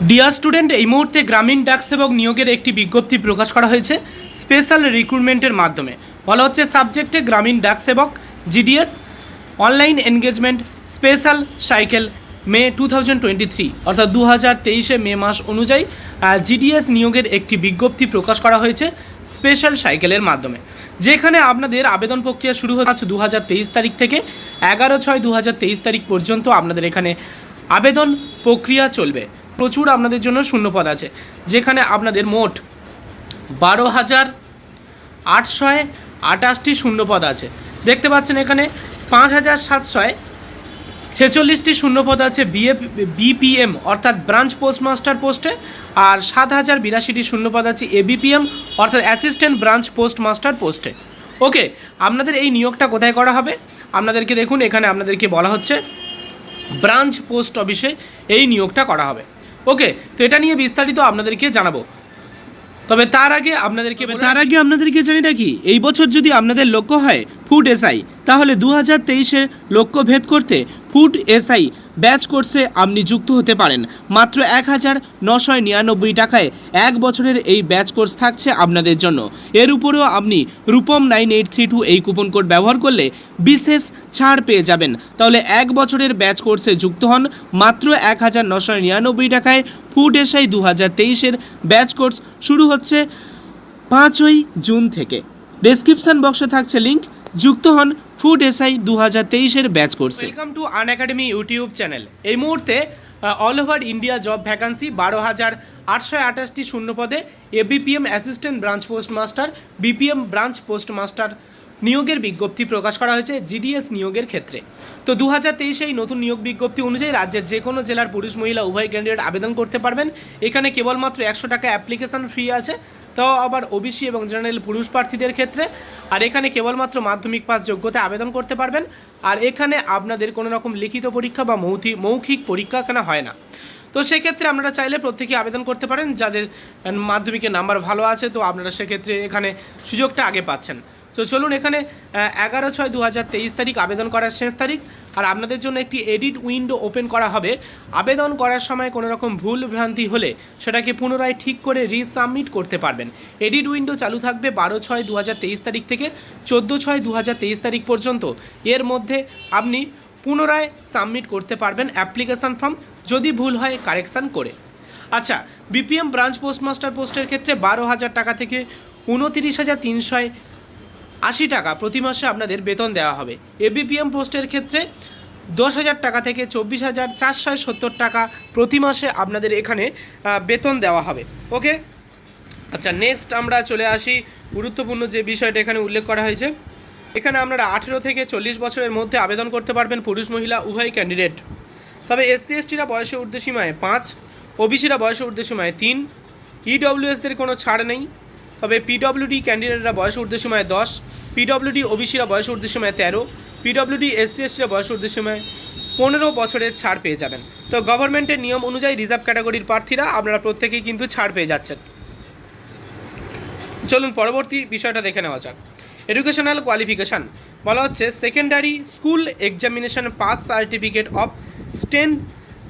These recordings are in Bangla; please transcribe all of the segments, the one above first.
ডিয়ার স্টুডেন্ট, এই মুহূর্তে গ্রামীণ ডাক সেবক নিয়োগের একটি বিজ্ঞপ্তি প্রকাশ করা হয়েছে স্পেশাল রিক্রুটমেন্টের মাধ্যমে। বলা হচ্ছে সাবজেক্টে গ্রামীণ ডাক সেবক GDS online engagement special cycle May 2023 অর্থাৎ 2023 মে মাস অনুযায়ী GDS নিয়োগের একটি বিজ্ঞপ্তি প্রকাশ করা হয়েছে স্পেশাল সাইকেলের মাধ্যমে, যেখানে আপনাদের আবেদন প্রক্রিয়া শুরু হচ্ছে 2023 তারিখ থেকে 11/6/2023 তারিখ পর্যন্ত আপনাদের এখানে আবেদন প্রক্রিয়া চলবে। প্রচুর আপনাদের জন্য শূন্যপদ আছে, যেখানে আপনাদের মোট 12,828টি শূন্যপদ আছে। দেখতে পাচ্ছেন এখানে 5,746টি শূন্যপদ আছে BPM অর্থাৎ ব্রাঞ্চ পোস্টমাস্টার পোস্টে, আর 7,082টি শূন্যপদ আছে ABPM অর্থাৎ অ্যাসিস্ট্যান্ট ব্রাঞ্চ পোস্টমাস্টার পোস্টে। ওকে, আপনাদের এই নিয়োগটা কোথায় করা হবে? আপনাদেরকে দেখুন, এখানে আপনাদেরকে বলা হচ্ছে ব্রাঞ্চ পোস্ট অফিসে এই নিয়োগটা করা হবে। ওকে, তো এটা নিয়ে বিস্তারিত আপনাদেরকে জানাবো, তবে তার আগে আপনাদেরকে জানি রাখি, এই বছর যদি আপনাদের লক্ষ্য হয় ফুড SI, তাহলে 2023-এর লক্ষ্য ভেদ করতে ফুড SI ব্যাচ কোর্সে আপনি যুক্ত হতে পারেন। মাত্র 1,999 টাকায় 1 বছরের এই ব্যাচ কোর্স থাকছে আপনাদের জন্য। এর উপরেও আপনি রূপম 9832 এই কুপন কোড ব্যবহার করলে বিশেষ ছাড় পেয়ে যাবেন। তাহলে 1 বছরের ব্যাচ কোর্সে যুক্ত হন মাত্র 1,999 টাকায়। ফুড SI 2023-এর ব্যাচ কোর্স শুরু হচ্ছে 5ই জুন থেকে। ডেসক্রিপশন বক্সে থাকছে লিঙ্ক, যুক্ত হন ফুড SI 2023-এর ব্যাচ কোর্সে। Welcome to Unacademy YouTube channel. এই মুহূর্তে all over India job vacancy 12,828টি শূন্যপদে ABPM assistant branch postmaster, BPM branch postmaster নিয়োগের বিজ্ঞপ্তি প্রকাশ করা হয়েছে GDS নিয়োগের ক্ষেত্রে। তো 2023 এই নতুন নিয়োগ বিজ্ঞপ্তি অনুযায়ী রাজ্যের যে কোনো জেলার পুরুষ মহিলা উভয় ক্যান্ডিডেট আবেদন করতে পারবেন। এখানে কেবলমাত্র 100 টাকা অ্যাপ্লিকেশন ফি আছে, তাও আবার OBC এবং জেনারেল পুরুষ প্রার্থীদের ক্ষেত্রে। আর এখানে কেবলমাত্র মাধ্যমিক পাস যোগ্যতা আবেদন করতে পারবেন। আর এখানে আপনাদের কোনো রকম লিখিত পরীক্ষা বা মৌখিক পরীক্ষা এখানে হয় না। তো সেক্ষেত্রে আপনারা চাইলে প্রত্যেকে আবেদন করতে পারেন। যাদের মাধ্যমিকের নাম্বার ভালো আছে, তো আপনারা সেক্ষেত্রে এখানে সুযোগটা আগে পাচ্ছেন। তো চলুন, এখানে 11/6/2023 তারিখ আবেদন করার শেষ তারিখ। আর আপনাদের জন্য একটি এডিট উইন্ডো ওপেন করা হবে। আবেদন করার সময় কোনো রকম ভুল ভ্রান্তি হলে সেটাকে পুনরায় ঠিক করে রিসাবমিট করতে পারবেন। এডিট উইন্ডো চালু থাকবে 12/6/2023 তারিখ থেকে 14/6/2023 তারিখ পর্যন্ত। এর মধ্যে আপনি পুনরায় সাবমিট করতে পারবেন অ্যাপ্লিকেশান ফর্ম, যদি ভুল হয় কারেকশান করে। আচ্ছা, BPM ব্রাঞ্চ পোস্টমাস্টার পোস্টের ক্ষেত্রে 12,000 টাকা থেকে 29,380 টাকা প্রতি মাসে আপনাদের বেতন দেওয়া হবে। ABPM পোস্টের ক্ষেত্রে 10,000 টাকা থেকে 24,470 টাকা প্রতি মাসে আপনাদের এখানে বেতন দেওয়া হবে। ওকে, আচ্ছা, নেক্সট আমরা চলে আসি গুরুত্বপূর্ণ যে বিষয়টা এখানে উল্লেখ করা হয়েছে। এখানে আপনারা 18 থেকে 40 বছরের মধ্যে আবেদন করতে পারবেন পুরুষ মহিলা উভয় ক্যান্ডিডেট। তবে SC STরা বয়সের ঊর্ধ্বসীমায় 5, OBCরা বয়সের ঊর্ধ্বসীমায় 3, EWSদের কোনো ছাড় নেই। তবে PWD ক্যান্ডিডেটরা বয়স ঊর্ধ্বসীমায় 10, PWD OBCরা বয়স ঊর্ধ্বসীমায় 13, PWD SC STরা বয়স ঊর্ধ্বসীমায় 15 বছরের ছাড় পেয়ে যাবেন। তো গভর্নমেন্টের নিয়ম অনুযায়ী রিজার্ভ ক্যাটাগরির প্রার্থীরা আপনারা প্রত্যেকেই কিন্তু ছাড় পেয়ে যাচ্ছেন। চলুন পরবর্তী বিষয়টা দেখে নেওয়া যাক। এডুকেশনাল কোয়ালিফিকেশান বলা হচ্ছে secondary school examination pass certificate of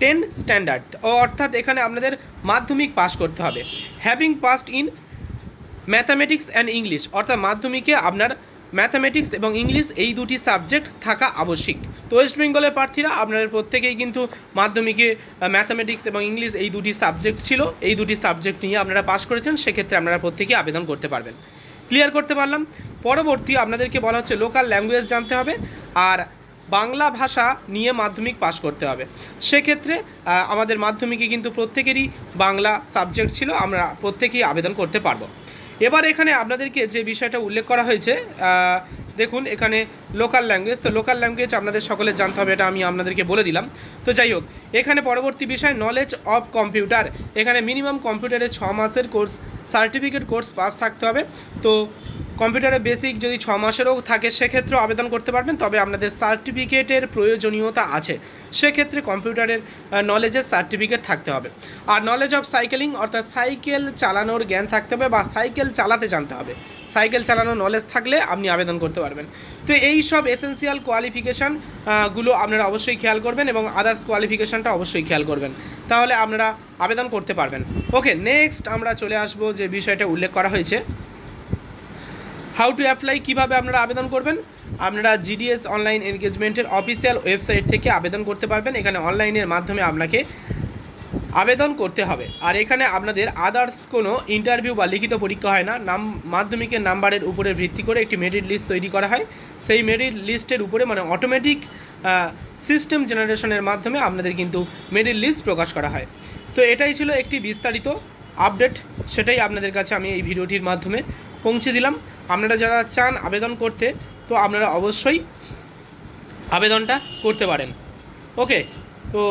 10 standard, অর্থাৎ এখানে আপনাদের মাধ্যমিক পাস করতে হবে। Having passed in mathematics and English, অর্থাৎ মাধ্যমিকে আপনার ম্যাথামেটিক্স এবং ইংলিশ এই দুটি সাবজেক্ট থাকা আবশ্যিক। তো ওয়েস্ট বেঙ্গলের প্রার্থীরা আপনাদের প্রত্যেকেই কিন্তু মাধ্যমিকে ম্যাথামেটিক্স এবং ইংলিশ এই দুটি সাবজেক্ট ছিল, এই দুটি সাবজেক্ট নিয়ে আপনারা পাস করেছেন, সেক্ষেত্রে আপনারা প্রত্যেকেই আবেদন করতে পারবেন। ক্লিয়ার করতে পারলাম। পরবর্তী আপনাদেরকে বলা হচ্ছে লোকাল ল্যাঙ্গুয়েজ জানতে হবে আর বাংলা ভাষা নিয়ে মাধ্যমিক পাস করতে হবে। সেক্ষেত্রে আমাদের মাধ্যমিকে কিন্তু প্রত্যেকেরই বাংলা সাবজেক্ট ছিল, আমরা প্রত্যেকেই আবেদন করতে পারবো। এবার এখানে আপনাদেরকে যে বিষয়টা উল্লেখ করা হয়েছে, দেখুন এখানে লোকাল ল্যাঙ্গুয়েজ, তো লোকাল ল্যাঙ্গুয়েজ আপনাদের সকলে জানতে হবে, এটা আমি আপনাদেরকে বলে দিলাম। তো যাই হোক, এখানে পরবর্তী বিষয় নলেজ অফ কম্পিউটার। এখানে মিনিমাম কম্পিউটারে 6 মাসের কোর্স সার্টিফিকেট কোর্স পাস থাকতে হবে। তো কম্পিউটারে বেসিক যদি 6 মাসেরও থাকে সেক্ষেত্রেও আবেদন করতে পারবেন, তবে আপনাদের সার্টিফিকেটের প্রয়োজনীয়তা আছে, সেক্ষেত্রে কম্পিউটারের নলেজের সার্টিফিকেট থাকতে হবে। আর নলেজ অফ সাইকেলিং অর্থাৎ সাইকেল চালানোর জ্ঞান থাকতে হবে বা সাইকেল চালাতে জানতে হবে, সাইকেল চালানোর নলেজ থাকলে আপনি আবেদন করতে পারবেন। তো এই সব এসেনশিয়াল কোয়ালিফিকেশানগুলো আপনারা অবশ্যই খেয়াল করবেন এবং আদার্স কোয়ালিফিকেশানটা অবশ্যই খেয়াল করবেন, তাহলে আপনারা আবেদন করতে পারবেন। ওকে, নেক্সট আমরা চলে আসবো যে বিষয়টা উল্লেখ করা হয়েছে, হাউ টু অ্যাপ্লাই, কীভাবে আপনারা আবেদন করবেন। আপনারা জিডিএস অনলাইন এনগেজমেন্টের অফিসিয়াল ওয়েবসাইট থেকে আবেদন করতে পারবেন। এখানে অনলাইনের মাধ্যমে আপনাকে আবেদন করতে হবে। আর এখানে আপনাদের আদার্স কোনো ইন্টারভিউ বা লিখিত পরীক্ষা হয় না, মাধ্যমিকের নাম্বারের উপরে ভিত্তি করে একটি মেরিট লিস্ট তৈরি করা হয়। সেই মেরিট লিস্টের উপরে মানে অটোমেটিক সিস্টেম জেনারেশনের মাধ্যমে আপনাদের কিন্তু মেরিট লিস্ট প্রকাশ করা হয়। তো এটাই ছিল একটি বিস্তারিত আপডেট, সেটাই আপনাদের কাছে আমি এই ভিডিওটির মাধ্যমে পৌঁছে দিলাম। আপনারা যারা চান আবেদন করতে, তো আপনারা অবশ্যই আবেদনটা করতে পারেন। ওকে, তো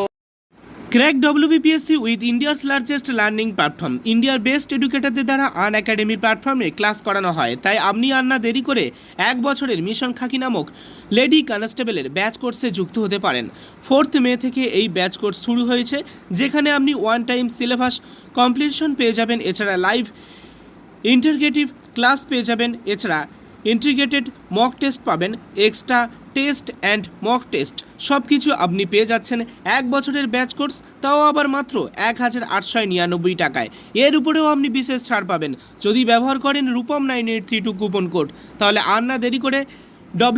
crack WBPSC with India's largest learning platform, ইন্ডিয়ার বেস্ট এডুকেটরদের দ্বারা আনএকাডেমি প্ল্যাটফর্মে ক্লাস করানো হয়। তাই আপনি আর না দেরি করে 1 বছরের মিশন খাকি নামক লেডি কনস্টেবলের ব্যাচ কোর্সে যুক্ত হতে পারেন। 4 মে থেকে এই ব্যাচ কোর্স শুরু হয়েছে, যেখানে আপনি ওয়ান টাইম সিলেবাস কমপ্লিশন পেয়ে যাবেন, এছাড়া লাইভ ইন্টারগ্রেটিভ ক্লাস পেয়ে যাবেন, এছাড়া ইন্টিগ্রেটেড মক টেস্ট পাবেন, extra test and mock test সব কিছু আপনি পেয়ে যাচ্ছেন 1 বছরের ব্যাচ কোর্স, তাও আবার মাত্র 1899 টাকায়। এর উপরেও আপনি বিশেষ ছাড় পাবেন যদি ব্যবহার করেন রূপম 9832 কুপন কোড। তাহলে আর না দেরি করে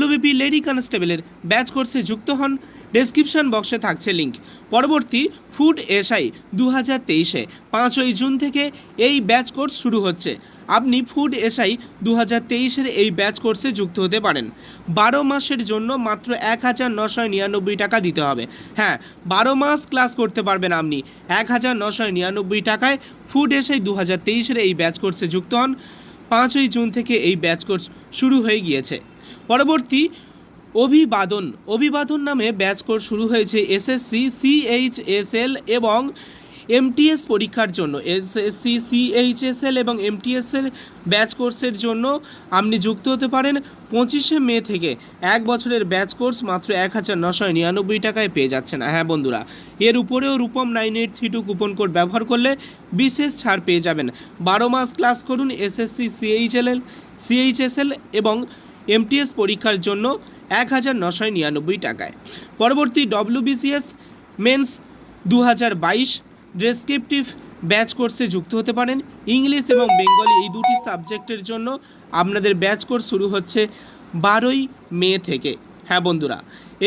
WBP লেডি কনস্টেবলের ব্যাচ কোর্সে যুক্ত হন। ডেসক্রিপশন বক্সে থাকছে লিঙ্ক। পরবর্তী ফুড এসআই 2023-এ 5ই জুন থেকে এই ব্যাচ কোর্স শুরু হচ্ছে। আপনি ফুড এসআই 2023-এর এই ব্যাচ কোর্সে যুক্ত হতে পারেন। 12 মাসের জন্য মাত্র 1999 টাকা দিতে হবে। হ্যাঁ, 12 মাস ক্লাস করতে পারবেন আপনি 1999 টাকায়। ফুড এসআই 2023-এর এই ব্যাচ কোর্সে যুক্ত হন। 5ই জুন থেকে এই ব্যাচ কোর্স শুরু হয়ে গিয়েছে। পরবর্তী অভিবাদন নামে ব্যাচ কোর্স শুরু হয়েছে SSC CHSL এবং MTS পরীক্ষার জন্য। SSC CHSL এবং MTS এর ব্যাচ কোর্সের জন্য আপনি যুক্ত হতে পারেন 25 মে থেকে। 1 বছরের ব্যাচ কোর্স মাত্র 1999 টাকায় পেয়ে যাচ্ছেন। হ্যাঁ বন্ধুরা, এর উপরেও রূপম 9832 কুপন কোড ব্যবহার করলে বিশেষ ছাড় পেয়ে যাবেন। 12 মাস ক্লাস করুন SSC CHSL এবং MTS পরীক্ষার জন্য 1999 টাকায়। পরবর্তী WBCS মেন্স 2022 ডেসক্রিপটিভ ব্যাচ কোর্সে যুক্ত হতে পারেন। ইংলিশ এবং বেঙ্গলি এই দুটি সাবজেক্টের জন্য আপনাদের ব্যাচ কোর্স শুরু হচ্ছে 12ই মে থেকে। হ্যাঁ বন্ধুরা,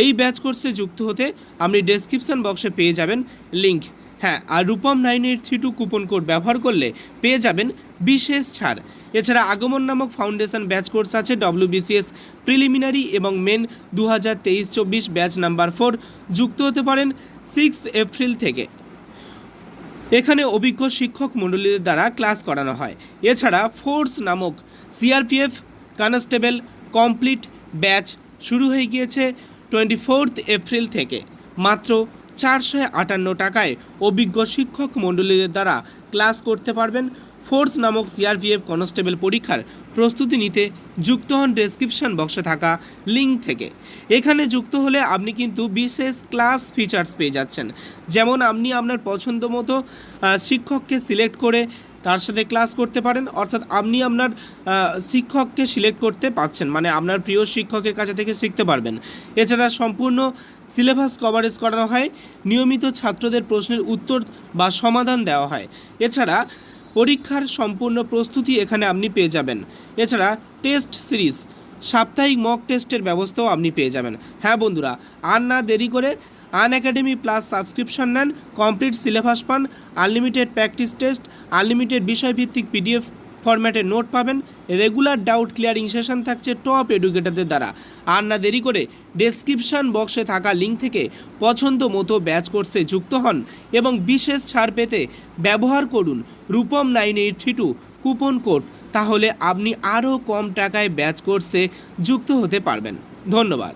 এই ব্যাচ কোর্সে যুক্ত হতে আপনি ডেসক্রিপশন বক্সে পেয়ে যাবেন লিঙ্ক। হ্যাঁ, আর রূপম 9832 কুপন কোড ব্যবহার করলে পেয়ে যাবেন বিশেষ ছাড়। এছাড়া আগমন নামক ফাউন্ডেশন ব্যাচ কোর্স আছে WBCS প্রিলিমিনারি এবং মেন 2023-24 ব্যাচ নাম্বার 4 যুক্ত হতে পারেন 6 এপ্রিল থেকে। এখানে অভিজ্ঞ শিক্ষক মণ্ডলীদের দ্বারা ক্লাস করানো হয়। এছাড়া ফোর্স নামক CRPF কনস্টেবল কমপ্লিট ব্যাচ শুরু হয়ে গিয়েছে 24 এপ্রিল থেকে। মাত্র 458 টাকায় অভিজ্ঞ শিক্ষক মণ্ডলীদের দ্বারা ক্লাস করতে পারবেন। ফোর্স নামক CRPF কনস্টেবল পরীক্ষার প্রস্তুতি নিতে যুক্ত হন ডেসক্রিপশন বক্সে থাকা লিঙ্ক থেকে। এখানে যুক্ত হলে আপনি কিন্তু বিশেষ ক্লাস ফিচার্স পেয়ে যাচ্ছেন, যেমন আপনি আপনার পছন্দ মতো শিক্ষককে সিলেক্ট করে তার সাথে ক্লাস করতে পারেন, অর্থাৎ আপনি আপনার শিক্ষককে সিলেক্ট করতে পারছেন, মানে আপনার প্রিয় শিক্ষকের কাছে থেকে শিখতে পারবেন। এছাড়া সম্পূর্ণ সিলেবাস কভারেজ করানো হয়, নিয়মিত ছাত্রদের প্রশ্নের উত্তর বা সমাধান দেওয়া হয়। এছাড়া পরীক্ষার সম্পূর্ণ প্রস্তুতি এখানে আপনি পেয়ে যাবেন। এছাড়া টেস্ট সিরিজ সাপ্তাহিক মক টেস্টের ব্যবস্থাও আপনি পেয়ে যাবেন। হ্যাঁ বন্ধুরা, আর না দেরি করে আনএকাডেমি প্লাস সাবস্ক্রিপশন নেন, কমপ্লিট সিলেবাস পান, আনলিমিটেড প্র্যাকটিস টেস্ট, আনলিমিটেড বিষয়ভিত্তিক PDF ফরম্যাটে নোট পাবেন, রেগুলার ডাউট ক্লিয়ারিং সেশন থাকছে টপ এডুকেটরদের দ্বারা। আর না দেরি করে ডেসক্রিপশন বক্সে থাকা লিঙ্ক থেকে পছন্দ মতো ব্যাচ কোর্সে যুক্ত হন এবং বিশেষ ছাড় পেতে ব্যবহার করুন রূপম 9832 কুপন কোড। তাহলে আপনি আরও কম টাকায় ব্যাচ কোর্সে যুক্ত হতে পারবেন। ধন্যবাদ।